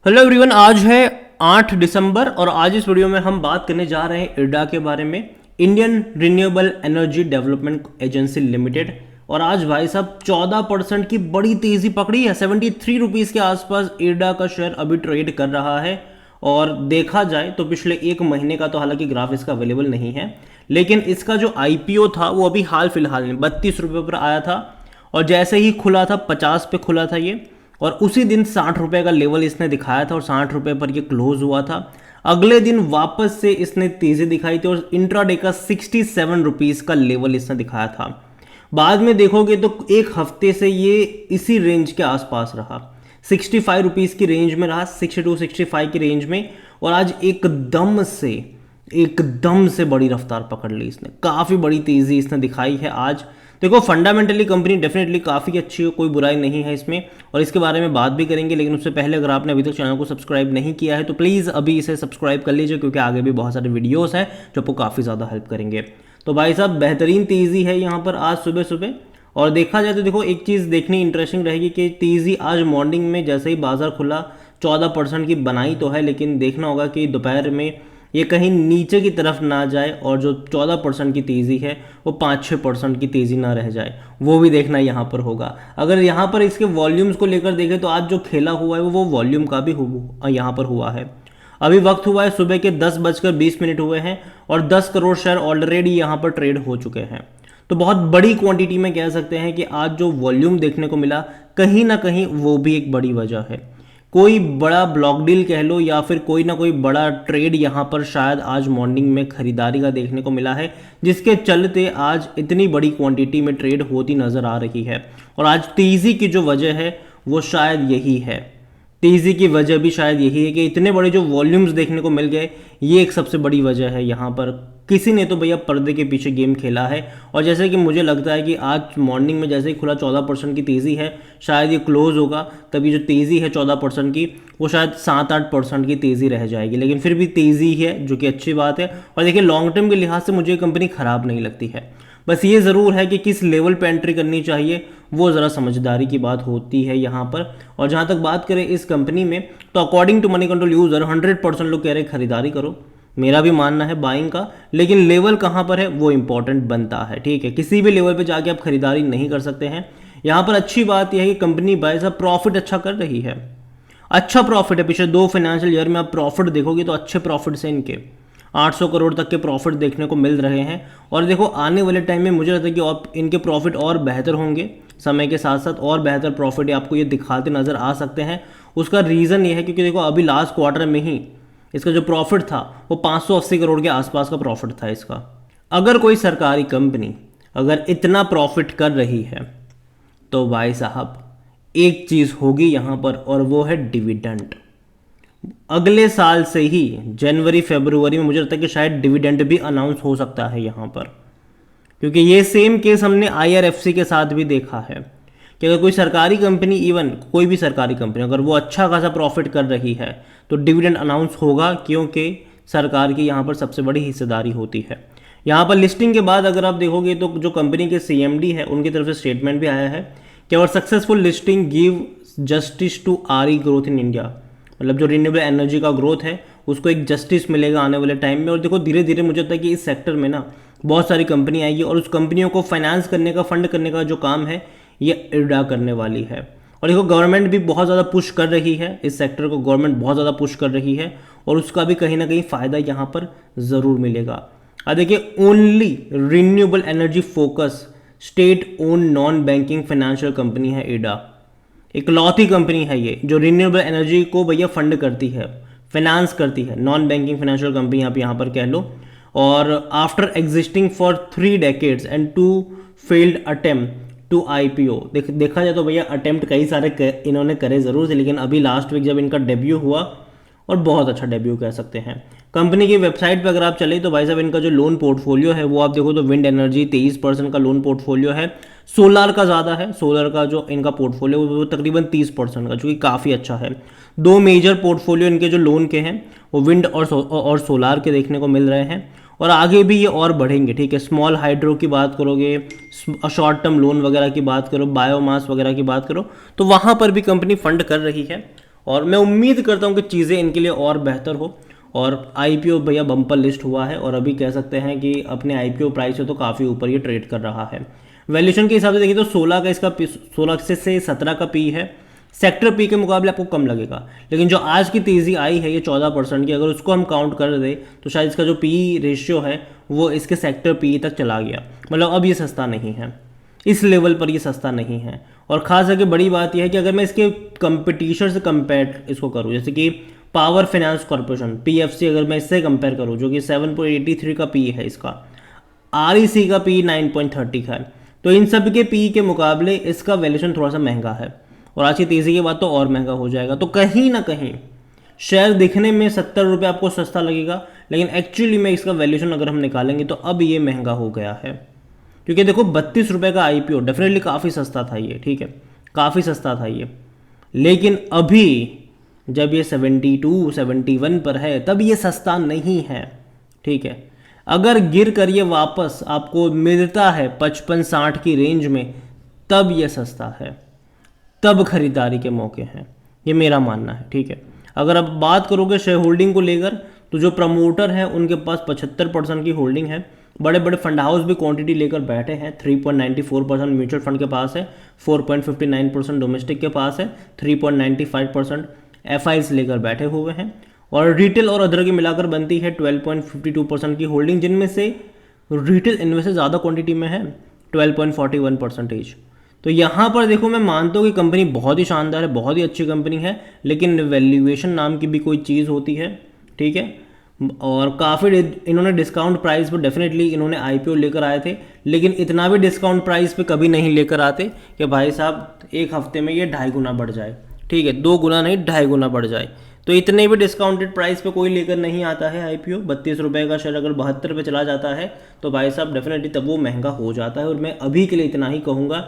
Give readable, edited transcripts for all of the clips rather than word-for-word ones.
Hello everyone, आज है 8 दिसंबर और आज इस वीडियो में हम बात करने जा रहे हैं इरडा के बारे में, Indian renewable energy development agency limited. और आज भाई साहब 14% की बड़ी तेजी पकड़ी है। 73 रुपीज़ के आसपास इरडा का शेयर अभी ट्रेड कर रहा है। और देखा जाए तो पिछले एक महीने का तो हालांकि ग्राफ इसका अवेलेबल नहीं है, लेकिन इसका जो आईपीओ था वो अभी हाल फिलहाल में 32 रुपये पर आया था और जैसे ही खुला था 50 पे खुला था ये, और उसी दिन 60 रुपये का लेवल इसने दिखाया था और 60 रुपये पर ये क्लोज हुआ था। अगले दिन वापस से इसने तेजी दिखाई थी और इंट्राडे का 67 रुपीज़ का लेवल इसने दिखाया था। बाद में देखोगे तो एक हफ्ते से ये इसी रेंज के आसपास रहा, 65 रुपीज़ की रेंज में रहा, 62-65 की रेंज में। और आज एकदम से बड़ी रफ्तार पकड़ ली इसने, काफ़ी बड़ी तेज़ी इसने दिखाई है आज। देखो फंडामेंटली कंपनी डेफिनेटली काफ़ी अच्छी है, कोई बुराई नहीं है इसमें, और इसके बारे में बात भी करेंगे। लेकिन उससे पहले अगर आपने अभी तक चैनल को सब्सक्राइब नहीं किया है तो प्लीज़ अभी इसे सब्सक्राइब कर लीजिए, क्योंकि आगे भी बहुत सारे वीडियोस हैं जो आपको काफ़ी ज़्यादा हेल्प करेंगे। तो भाई साहब बेहतरीन तेज़ी है यहाँ पर आज सुबह सुबह। और देखा जाए तो देखो एक चीज़ देखनी इंटरेस्टिंग रहेगी कि तेज़ी आज मॉर्निंग में जैसे ही बाजार खुला 14% की बनाई तो है, लेकिन देखना होगा कि दोपहर में ये कहीं नीचे की तरफ ना जाए और जो 14% की तेज़ी है वो 5-6% की तेज़ी ना रह जाए, वो भी देखना यहाँ पर होगा। अगर यहाँ पर इसके वॉल्यूम्स को लेकर देखें तो आज जो खेला हुआ है वो वॉल्यूम का भी यहाँ पर हुआ है। अभी वक्त हुआ है सुबह के 10:20 हुए हैं और 10 करोड़ शेयर ऑलरेडी यहाँ पर ट्रेड हो चुके हैं। तो बहुत बड़ी क्वांटिटी में कह सकते हैं कि आज जो वॉल्यूम देखने को मिला कहीं ना कहीं वो भी एक बड़ी वजह है। कोई बड़ा ब्लॉक डील कह लो या फिर कोई ना कोई बड़ा ट्रेड यहाँ पर शायद आज मॉर्निंग में खरीदारी का देखने को मिला है, जिसके चलते आज इतनी बड़ी क्वांटिटी में ट्रेड होती नज़र आ रही है। और आज तेज़ी की जो वजह है वो शायद यही है, तेज़ी की वजह भी शायद यही है कि इतने बड़े जो वॉल्यूम्स देखने को मिल गए, ये एक सबसे बड़ी वजह है। यहाँ पर किसी ने तो भैया पर्दे के पीछे गेम खेला है। और जैसे कि मुझे लगता है कि आज मॉर्निंग में जैसे ही खुला 14% की तेज़ी है, शायद ये क्लोज होगा तभी जो तेज़ी है 14% की वो शायद 7-8% की तेज़ी रह जाएगी, लेकिन फिर भी तेज़ी है जो कि अच्छी बात है। और देखिए लॉन्ग टर्म के लिहाज से मुझे कंपनी ख़राब नहीं लगती है, बस ये ज़रूर है कि किस लेवल पे एंट्री करनी चाहिए वो ज़रा समझदारी की बात होती है यहाँ पर। और जहाँ तक बात करें इस कंपनी में तो according to Moneycontrol user 100% लोग कह रहे हैं खरीदारी करो, मेरा भी मानना है बाइंग का, लेकिन लेवल कहाँ पर है वो इंपॉर्टेंट बनता है। ठीक है, किसी भी लेवल पे जाके आप खरीदारी नहीं कर सकते हैं। यहाँ पर अच्छी बात यह है कि कंपनी बाय साहब प्रॉफिट अच्छा कर रही है, अच्छा प्रॉफिट है। पिछले 2 फाइनेंशियल ईयर में आप प्रॉफिट देखोगे तो अच्छे प्रॉफिट से इनके 800 करोड़ तक के प्रॉफिट देखने को मिल रहे हैं। और देखो आने वाले टाइम में मुझे लगता है कि और इनके प्रॉफिट और बेहतर होंगे, समय के साथ साथ और बेहतर प्रॉफिट आपको ये दिखाते नज़र आ सकते हैं। उसका रीज़न ये है क्योंकि देखो अभी लास्ट क्वार्टर में ही इसका जो प्रॉफिट था वो 580 करोड़ के आसपास का प्रॉफिट था इसका। अगर कोई सरकारी कंपनी अगर इतना प्रॉफिट कर रही है तो भाई साहब एक चीज़ होगी यहाँ पर, और वो है डिविडेंड। अगले साल से ही जनवरी फरवरी में मुझे लगता है कि शायद डिविडेंड भी अनाउंस हो सकता है यहाँ पर, क्योंकि ये सेम केस हमने आईआरएफसी के साथ भी देखा है कि अगर कोई सरकारी कंपनी, इवन कोई भी सरकारी कंपनी अगर वो अच्छा खासा प्रॉफिट कर रही है तो डिविडेंड अनाउंस होगा, क्योंकि सरकार की यहाँ पर सबसे बड़ी हिस्सेदारी होती है। यहाँ पर लिस्टिंग के बाद अगर आप देखोगे तो जो कंपनी के सीएमडी है उनकी तरफ से स्टेटमेंट भी आया है कि और successful listing give justice to RE growth in India, मतलब जो रिन्यूएबल एनर्जी का ग्रोथ है उसको एक जस्टिस मिलेगा आने वाले टाइम में। और देखो धीरे धीरे मुझे लगता है कि इस सेक्टर में ना बहुत सारी कंपनी आएगी और उस कंपनियों को फाइनेंस करने का, फंड करने का जो काम है ये इरडा करने वाली है। और देखो गवर्नमेंट भी बहुत ज़्यादा पुश कर रही है इस सेक्टर को, गवर्नमेंट बहुत ज़्यादा पुश कर रही है और उसका भी कहीं ना कहीं फ़ायदा यहाँ पर ज़रूर मिलेगा। अब देखिए only renewable energy focus state own non banking financial company है इरडा, इकलौती कंपनी है ये जो रिन्यूएबल एनर्जी को भैया फंड करती है, फाइनेंस करती है, नॉन बैंकिंग फाइनेंशियल कंपनी आप यहाँ पर कह लो। और after existing for 3 decades and 2 failed attempt to IPO, देखा जाए तो भैया अटेम्प्ट कई सारे इन्होंने करे ज़रूर थे, लेकिन अभी लास्ट वीक जब इनका डेब्यू हुआ, और बहुत अच्छा डेब्यू कह सकते हैं। कंपनी की वेबसाइट पर अगर आप चले तो भाई साहब इनका जो लोन पोर्टफोलियो है वो आप देखो तो विंड एनर्जी 23% का लोन पोर्टफोलियो है, सोलर का ज़्यादा है, सोलर का जो इनका पोर्टफोलियो वो तकरीबन 30% का, जो कि काफ़ी अच्छा है। 2 मेजर पोर्टफोलियो इनके जो लोन के हैं वो विंड और सोलार के देखने को मिल रहे हैं, और आगे भी ये और बढ़ेंगे। ठीक है, स्मॉल हाइड्रो की बात करोगे, शॉर्ट टर्म लोन वगैरह की बात करो, बायोमास वगैरह की बात करो, तो वहाँ पर भी कंपनी फंड कर रही है। और मैं उम्मीद करता हूँ कि चीज़ें इनके लिए और बेहतर हो। और आईपीओ भैया बम्पर लिस्ट हुआ है और अभी कह सकते हैं कि अपने आईपीओ प्राइस से तो काफ़ी ऊपर ये ट्रेड कर रहा है। वैल्यूएशन के हिसाब से देखिए तो 16 का इसका 16 से 17 का पी है। सेक्टर पी के मुकाबले आपको कम लगेगा, लेकिन जो आज की तेज़ी आई है ये 14% की, अगर उसको हम काउंट कर दें तो शायद इसका जो पी रेशियो है वो इसके सेक्टर पी तक चला गया। मतलब अब ये सस्ता नहीं है, इस लेवल पर ये सस्ता नहीं है। और खास करके बड़ी बात यह है कि अगर मैं इसके कंपटीशन से कंपेयर इसको करूँ, जैसे कि पावर फाइनेंस कॉर्पोरेशन पीएफसी, अगर मैं इससे कंपेयर करूँ जो कि 7.83 का पी है इसका, आरईसी का पी 9.30 का है, तो इन सब के पी के मुकाबले इसका वैल्यूएशन थोड़ा सा महंगा है और आज की तेज़ी के बाद तो और महंगा हो जाएगा। तो कहीं ना कहीं शेयर दिखने में 70 रुपये आपको सस्ता लगेगा, लेकिन एक्चुअली में इसका वैल्यूएशन अगर हम निकालेंगे तो अब ये महंगा हो गया है। क्योंकि देखो 32 रुपये का आईपीओ डेफिनेटली काफ़ी सस्ता था ये, ठीक है, काफ़ी सस्ता था ये, लेकिन अभी जब ये 72 71 पर है तब ये सस्ता नहीं है, ठीक है। अगर गिर कर ये वापस आपको मिलता है 55-60 की रेंज में तब ये सस्ता है, तब खरीदारी के मौके हैं, ये मेरा मानना है, ठीक है। अगर आप बात करोगे शेयर होल्डिंग को लेकर तो जो प्रमोटर है उनके पास 75% की होल्डिंग है। बड़े बड़े फंड हाउस भी क्वांटिटी लेकर बैठे हैं। 3.94% म्यूचुअल फंड के पास है, 4.59% डोमेस्टिक के पास है, 3.95% एफआईज लेकर बैठे हुए हैं और रिटेल और अदर की मिलाकर बनती है 12.52% की होल्डिंग, जिनमें से रिटेल इन्वेस्टर से ज़्यादा क्वांटिटी में है 12.41%। तो यहाँ पर देखो मैं मानता हूँ कि कंपनी बहुत ही शानदार है, बहुत ही अच्छी कंपनी है, लेकिन वैल्यूएशन नाम की भी कोई चीज़ होती है, ठीक है। और काफ़ी इन्होंने डिस्काउंट प्राइस पर डेफिनेटली इन्होंने आईपीओ लेकर आए थे, लेकिन इतना भी डिस्काउंट प्राइस पे कभी नहीं लेकर आते कि भाई साहब एक हफ्ते में ये 2.5 गुना बढ़ जाए, ठीक है, 2 गुना नहीं 2.5 गुना बढ़ जाए। तो इतने भी डिस्काउंटेड प्राइस पे कोई लेकर नहीं आता है आईपीओ। 32 रुपये का शेयर अगर 72 पे चला जाता है तो भाई साहब डेफिनेटली तब वो महंगा हो जाता है। और मैं अभी के लिए इतना ही कहूँगा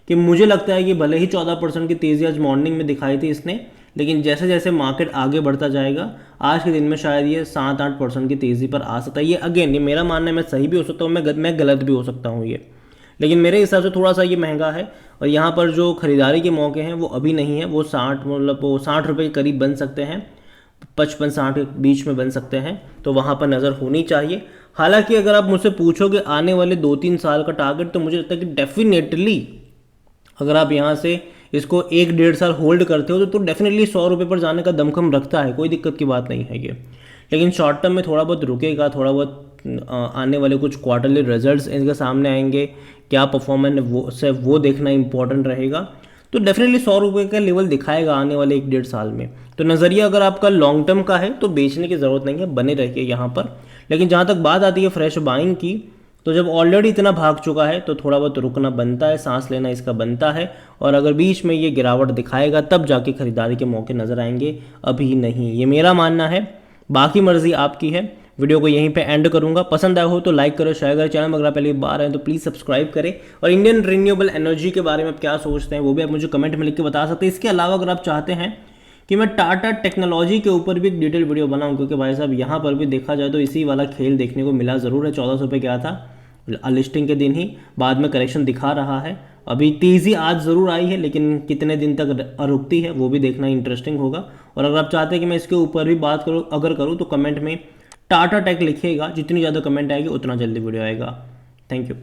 कि मुझे लगता है कि भले ही 14% की तेज़ी आज मॉर्निंग में दिखाई थी इसने, लेकिन जैसे जैसे मार्केट आगे बढ़ता जाएगा आज के दिन में शायद ये 7-8% की तेज़ी पर आ सकता है। ये अगेन ये मेरा मानना है, मैं सही भी हो सकता हूँ, मैं गलत भी हो सकता हूँ ये, लेकिन मेरे हिसाब से थोड़ा सा ये महंगा है। और यहाँ पर जो खरीदारी के मौके हैं वो अभी नहीं है, वो 60 मतलब वो 60 रुपये के करीब बन सकते हैं, 55-60 के बीच में बन सकते हैं, तो वहाँ पर नज़र होनी चाहिए। हालांकि अगर आप मुझसे पूछोगे आने वाले 2-3 साल का टारगेट, तो मुझे लगता है कि डेफिनेटली अगर आप यहाँ से इसको 1-1.5 साल होल्ड करते हो तो डेफिनेटली 100 रुपये पर जाने का दमखम रखता है, कोई दिक्कत की बात नहीं है ये। लेकिन शॉर्ट टर्म में थोड़ा बहुत रुकेगा, थोड़ा बहुत आने वाले कुछ क्वार्टरली रिजल्ट्स इनके सामने आएंगे, क्या परफॉर्मेंस वो देखना इंपॉर्टेंट रहेगा। तो डेफिनेटली 100 रुपये का लेवल दिखाएगा आने वाले 1-1.5 साल में। तो नज़रिया अगर आपका लॉन्ग टर्म का है तो बेचने की ज़रूरत नहीं है, बने रहिए यहाँ पर। लेकिन जहाँ तक बात आती है फ्रेश बाइंग की, तो जब ऑलरेडी इतना भाग चुका है तो थोड़ा बहुत रुकना बनता है, सांस लेना इसका बनता है। और अगर बीच में ये गिरावट दिखाएगा तब जाके खरीदारी के मौके नज़र आएंगे, अभी नहीं, ये मेरा मानना है। बाकी मर्जी आपकी है। वीडियो को यहीं पे एंड करूंगा। पसंद आया हो तो लाइक करो, शेयर करो, चैनल में अगर आप पहली बार आए तो प्लीज़ सब्सक्राइब करें। और इंडियन रिन्यूएबल एनर्जी के बारे में आप क्या सोचते हैं वो भी आप मुझे कमेंट में लिख के बता सकते हैं। इसके अलावा अगर आप चाहते हैं कि मैं टाटा टेक्नोलॉजी के ऊपर भी एक डिटेल वीडियो बनाऊं, क्योंकि भाई साहब यहाँ पर भी देखा जाए तो इसी वाला खेल देखने को मिला ज़रूर है। 1400 रुपये क्या था लिस्टिंग के दिन ही, बाद में करेक्शन दिखा रहा है। अभी तेज़ी आज ज़रूर आई है, लेकिन कितने दिन तक रुकती है वो भी देखना इंटरेस्टिंग होगा। और अगर आप चाहते हैं कि मैं इसके ऊपर भी बात करूँ तो कमेंट में टाटा टेक लिखिएगा, जितनी ज़्यादा कमेंट आएगी उतना जल्दी वीडियो आएगा। Thank you.